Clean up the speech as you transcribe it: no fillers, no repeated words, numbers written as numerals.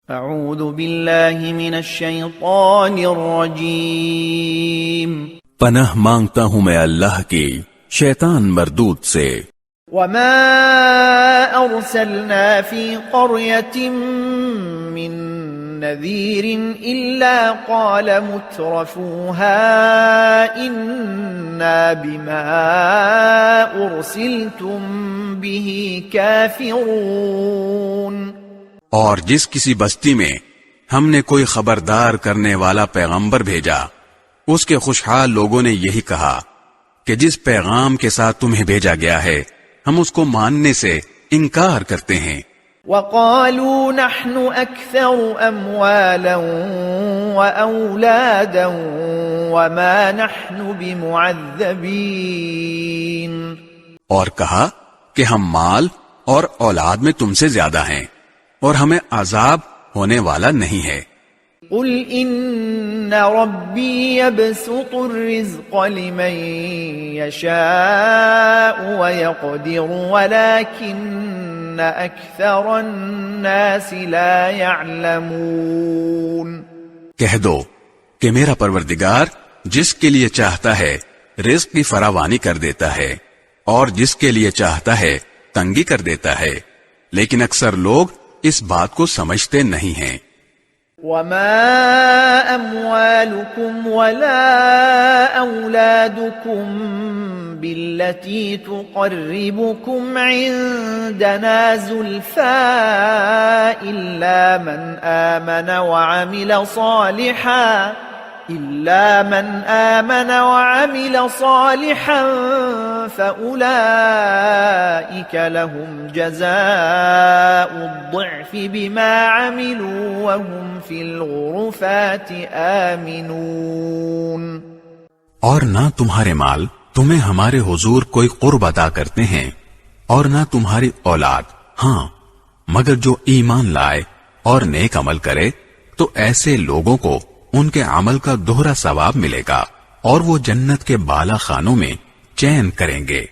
اعوذ باللہ من الشیطان الرجیم پناہ مانگتا ہوں میں اللہ کی شیطان مردود سے۔ وما ارسلنا فی قریۃ من نذیر الا قال مترفوها انا بما ارسلتم به کافرون۔ اور جس کسی بستی میں ہم نے کوئی خبردار کرنے والا پیغمبر بھیجا، اس کے خوشحال لوگوں نے یہی کہا کہ جس پیغام کے ساتھ تمہیں بھیجا گیا ہے ہم اس کو ماننے سے انکار کرتے ہیں۔ وقالوا نحن اکثر اموالا واولادا وما نحن بمعذبین، اور کہا کہ ہم مال اور اولاد میں تم سے زیادہ ہیں اور ہمیں عذاب ہونے والا نہیں ہے۔ قل ان ربی یبسط الرزق لمن یشاء ویقدر ولکن اکثر الناس لا یعلمون۔ کہہ دو کہ میرا پروردگار جس کے لیے چاہتا ہے رزق کی فراوانی کر دیتا ہے اور جس کے لیے چاہتا ہے تنگی کر دیتا ہے، لیکن اکثر لوگ اس بات کو سمجھتے نہیں ہیں۔ وما اموالكم ولا اولادكم بالتي تقربكم عندنا زلفى الا من آمن وعمل صالحا فأولئك لهم جزاء الضعف بما عملوا وهم في الغرفات آمنون۔ اور نہ تمہارے مال تمہیں ہمارے حضور کوئی قرب عطا کرتے ہیں اور نہ تمہاری اولاد، ہاں مگر جو ایمان لائے اور نیک عمل کرے تو ایسے لوگوں کو ان کے عمل کا دوہرا ثواب ملے گا اور وہ جنت کے بالا خانوں میں چین کریں گے۔